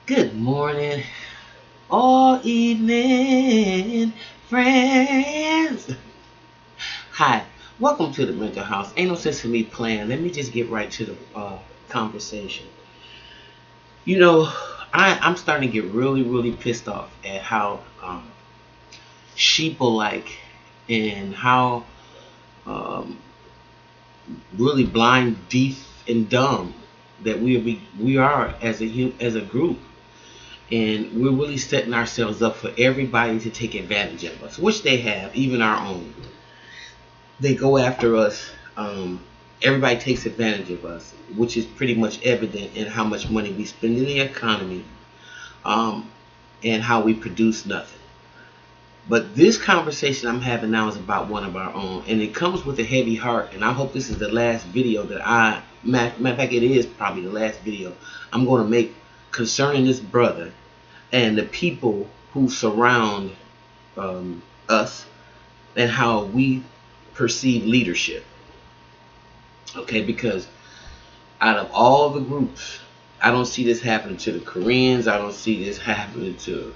Good morning, all evening, friends. Hi, welcome to the mental house. Ain't no sense in me playing. Let me just get right to the conversation. You know, I'm starting to get really pissed off at how sheeple-like and how um, really blind, deaf, and dumb that we are as a group. And we're really setting ourselves up for everybody to take advantage of us, which they have, even our own. They go after us. Everybody takes advantage of us, which is pretty much evident in how much money we spend in the economy, um, and how we produce nothing. But this conversation I'm having now is about one of our own, and it comes with a heavy heart. And I hope this is the last video matter of fact, it is probably the last video I'm going to make concerning this brother and the people who surround us and how we perceive leadership. Okay, because out of all the groups, I don't see this happening to the Koreans. I don't see this happening to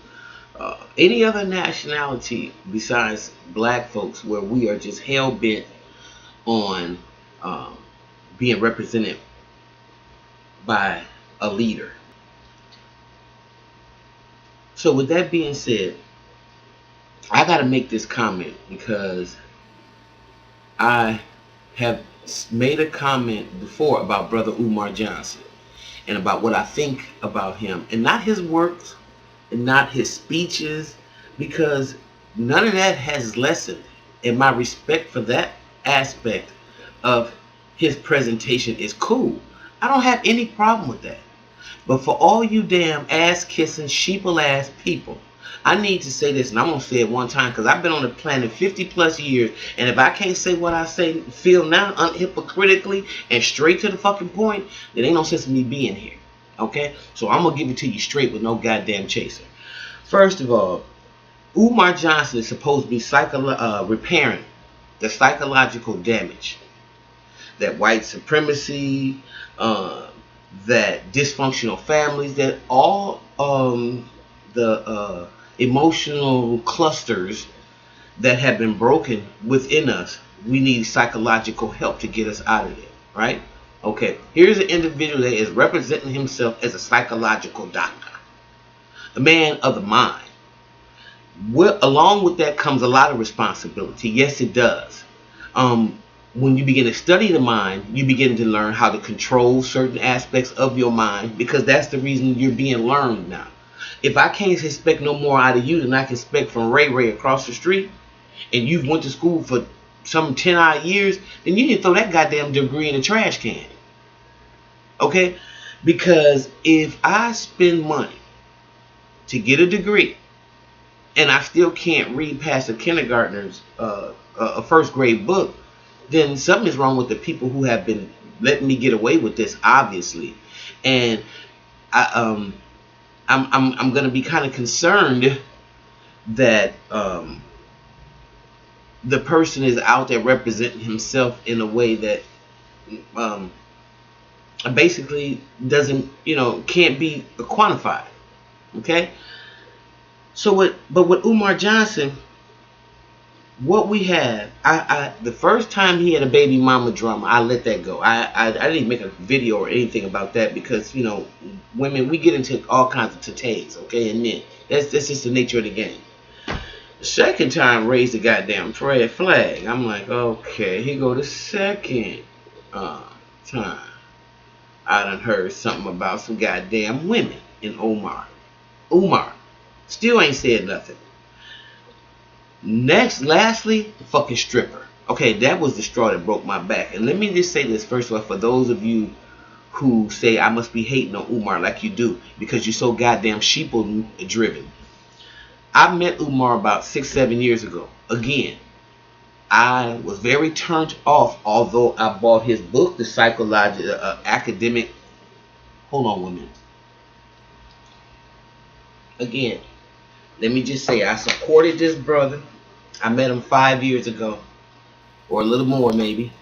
any other nationality besides black folks, where we are just hell bent on um, being represented by a leader. So, with that being said, I got to make this comment because I have made a comment before about Brother Umar Johnson and about what I think about him, and not his works and not his speeches, because none of that has lessened. And my respect for that aspect of his presentation is cool. I don't have any problem with that. But for all you damn ass kissing sheeple ass people, I need to say this, and I'm gonna say it one time because I've been on the planet 50 plus years, and if I can't say what I feel now unhypocritically and straight to the fucking point, then ain't no sense in me being here. Okay? So I'm gonna give it to you straight with no goddamn chaser. First of all, Umar Johnson is supposed to be repairing the psychological damage that white supremacy, uh, that dysfunctional families, that all the emotional clusters that have been broken within us. We need psychological help to get us out of it, right? Okay, here's an individual that is representing himself as a psychological doctor, a man of the mind. Along with that comes a lot of responsibility. Yes, it does. When you begin to study the mind, you begin to learn how to control certain aspects of your mind, because that's the reason you're being learned now. If I can't expect no more out of you than I can expect from Ray Ray across the street, and you've went to school for some 10 odd years, then you need to throw that goddamn degree in the trash can. Okay? Because if I spend money to get a degree and I still can't read past a kindergartner's a first grade book, then something is wrong with the people who have been letting me get away with this, obviously. And I'm going to be kind of concerned that the person is out there representing himself in a way that basically doesn't, can't be quantified. Okay? So with Umar Johnson, what we have, the first time he had a baby mama drama, I let that go. I didn't make a video or anything about that because, women, we get into all kinds of tatays, okay, and men. That's just the nature of the game. The second time, raised the goddamn red flag. I'm like, okay, here go the second time. I done heard something about some goddamn women in Umar still ain't said nothing. Lastly, the fucking stripper. Okay, that was the straw that broke my back. And let me just say this first of all, for those of you who say I must be hating on Umar like you do because you're so goddamn sheeple driven. I met Umar about 6-7 years ago. Again, I was very turned off, although I bought his book, the psychological academic. Hold on 1 minute. Again, let me just say I supported this brother. I met him 5 years ago, or a little more maybe,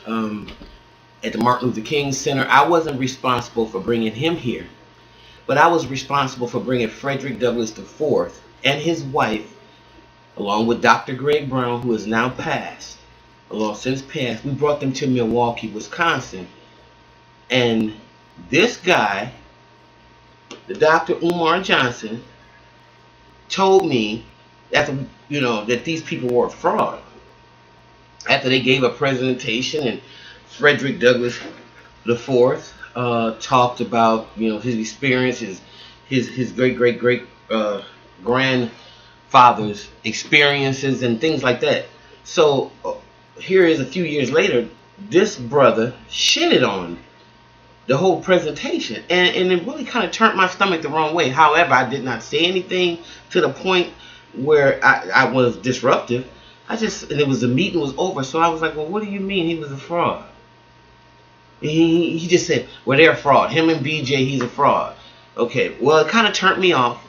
at the Martin Luther King Center. I wasn't responsible for bringing him here, But I was responsible for bringing Frederick Douglass IV and his wife, along with Dr. Greg Brown, who is now passed, since passed. We brought them to Milwaukee, Wisconsin. And this guy, the Dr. Umar Johnson, told me that that these people were a fraud. After they gave a presentation, and Frederick Douglass IV talked about his experiences, his great grandfather's experiences and things like that. So here is a few years later, this brother shitted on the whole presentation, and it really kind of turned my stomach the wrong way. However, I did not say anything to the point where I was disruptive. And the meeting was over, so I was like, well, what do you mean he was a fraud? He just said, well, they're a fraud. Him and BJ, he's a fraud. Okay, well, it kind of turned me off.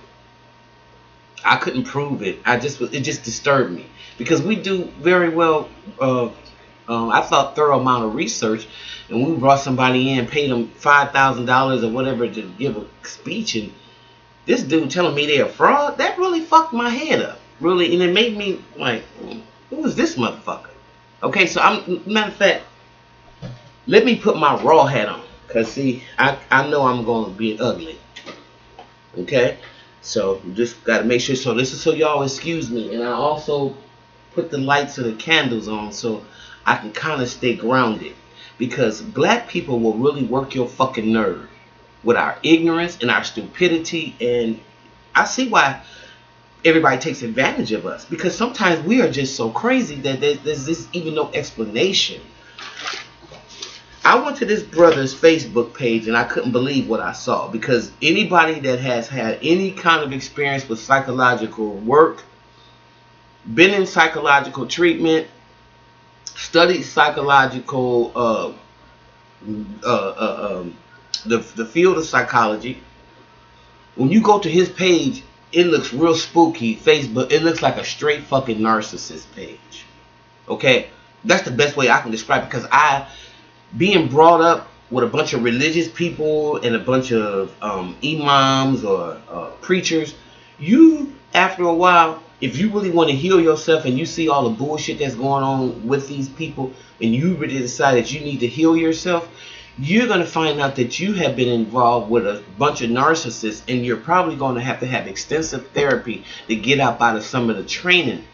I couldn't prove it. It just disturbed me, because we do very well. I thought thorough amount of research, and we brought somebody in, paid them $5,000 or whatever to give a speech, and this dude telling me they're a fraud, that really fucked my head up, really, and it made me like, who is this motherfucker? Okay, so matter of fact, let me put my raw hat on, cause see, I know I'm gonna be ugly. Okay, so just gotta make sure. So this is so y'all excuse me, and I also put the lights and the candles on so I can kind of stay grounded, because black people will really work your fucking nerve with our ignorance and our stupidity, and I see why everybody takes advantage of us, because sometimes we are just so crazy that there's this even no explanation. I went to this brother's Facebook page and I couldn't believe what I saw, because anybody that has had any kind of experience with psychological work, been in psychological treatment, studied psychological the field of psychology, when you go to his page, it looks real spooky. Facebook, it looks like a straight fucking narcissist page. Okay, that's the best way I can describe it, because being brought up with a bunch of religious people and a bunch of imams or preachers, you, after a while, if you really want to heal yourself and you see all the bullshit that's going on with these people, and you really decide that you need to heal yourself, you're going to find out that you have been involved with a bunch of narcissists, and you're probably going to have extensive therapy to get out of some of the training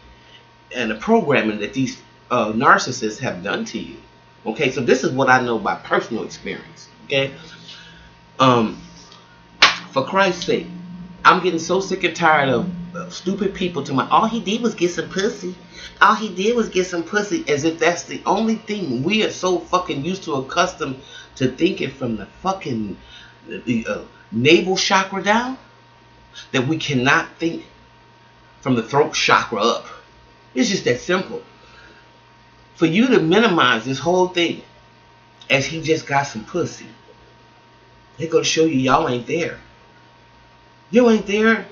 and the programming that these narcissists have done to you. Okay, so this is what I know by personal experience. Okay, for Christ's sake, I'm getting so sick and tired of stupid people to all he did was get some pussy. All he did was get some pussy, as if that's the only thing. We are so fucking used to, accustomed to thinking from the fucking navel chakra down, that we cannot think from the throat chakra up. It's just that simple. For you to minimize this whole thing as he just got some pussy, they're going to show you y'all ain't there. You ain't there,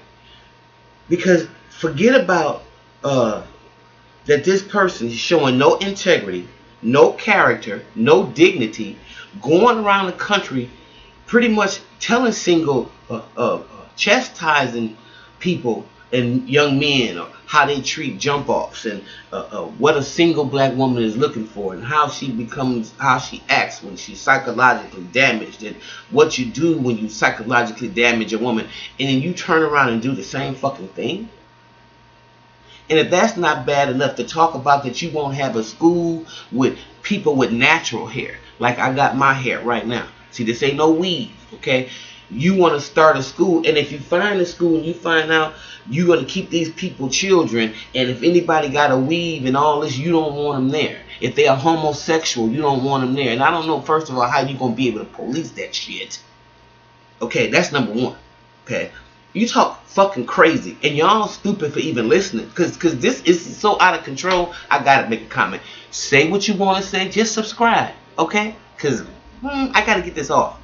because forget about that this person is showing no integrity, no character, no dignity, going around the country pretty much telling chastising people and young men, or how they treat jump offs, and what a single black woman is looking for, and how she acts when she's psychologically damaged, and what you do when you psychologically damage a woman, and then you turn around and do the same fucking thing. And if that's not bad enough, to talk about that you won't have a school with people with natural hair, like I got my hair right now. See, this ain't no weave, okay? You want to start a school, and if you find a school and you find out you're going to keep these people children, and if anybody got a weave and all this, you don't want them there. If they are homosexual, you don't want them there. And I don't know, first of all, how you going to be able to police that shit. Okay, that's number one. Okay, you talk fucking crazy, and y'all stupid for even listening, because this is so out of control. I got to make a comment. Say what you want to say. Just subscribe, okay? Because I got to get this off.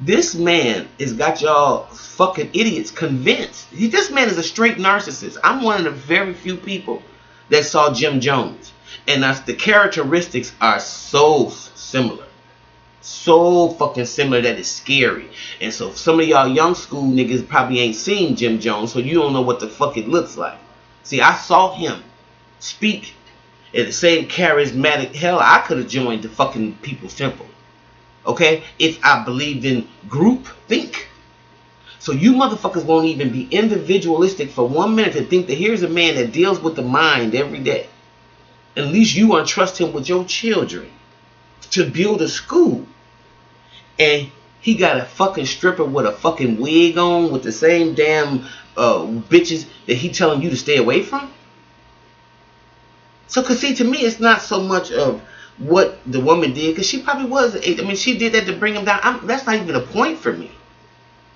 This man has got y'all fucking idiots convinced. This man is a straight narcissist. I'm one of the very few people that saw Jim Jones, and the characteristics are so similar. So fucking similar that it's scary. And so some of y'all young school niggas probably ain't seen Jim Jones, so you don't know what the fuck it looks like. See, I saw him speak at the same charismatic. Hell, I could have joined the fucking People's Temple. Okay? If I believed in group think. So you motherfuckers won't even be individualistic for 1 minute to think that here's a man that deals with the mind every day. At least you entrust him with your children to build a school. And he got a fucking stripper with a fucking wig on with the same damn bitches that he telling you to stay away from. So, cause see, to me, it's not so much of what the woman did, cause she probably was. I mean, she did that to bring him down. That's not even a point for me.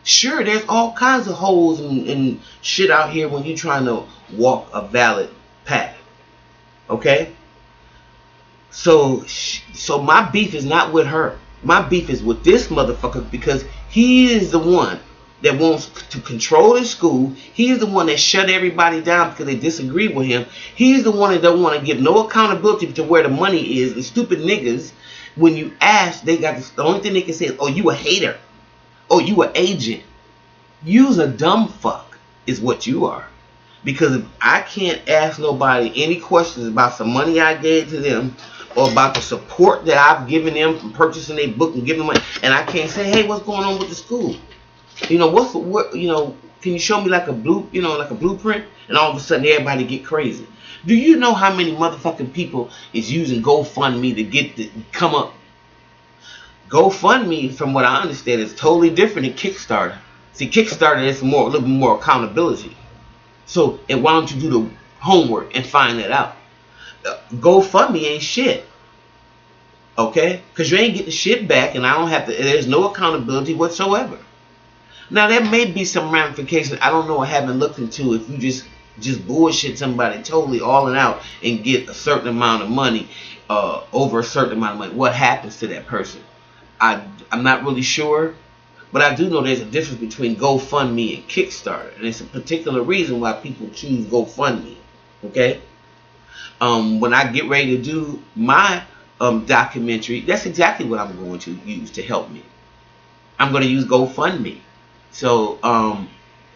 Sure, there's all kinds of holes and shit out here when you're trying to walk a valid path. Okay? So my beef is not with her. My beef is with this motherfucker because he is the one that wants to control the school. He's the one that shut everybody down because they disagree with him. He's the one that don't want to give no accountability to where the money is. The stupid niggas, when you ask, they got the only thing they can say is, oh, you a hater. Oh, you an agent. You's a dumb fuck is what you are. Because if I can't ask nobody any questions about some money I gave to them or about the support that I've given them from purchasing their book and giving money, and I can't say, hey, what's going on with the school? You know, can you show me like a blueprint? And all of a sudden everybody get crazy. Do you know how many motherfucking people is using GoFundMe to come up? GoFundMe, from what I understand, is totally different than Kickstarter. See, Kickstarter is a little bit more accountability. So, and why don't you do the homework and find that out? GoFundMe ain't shit. Okay? Because you ain't getting shit back, and there's no accountability whatsoever. Now, there may be some ramifications. I don't know. I haven't looked into if you just bullshit somebody totally all and out and get a certain amount of money, over a certain amount of money. What happens to that person? I'm not really sure, but I do know there's a difference between GoFundMe and Kickstarter, and it's a particular reason why people choose GoFundMe. Okay, when I get ready to do my documentary, that's exactly what I'm going to use to help me. I'm going to use GoFundMe, so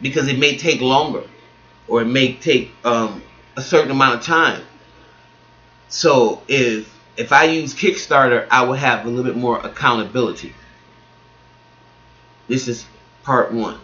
because it may take longer, or it may take a certain amount of time. So if I use Kickstarter, I will have a little bit more accountability. This is part one.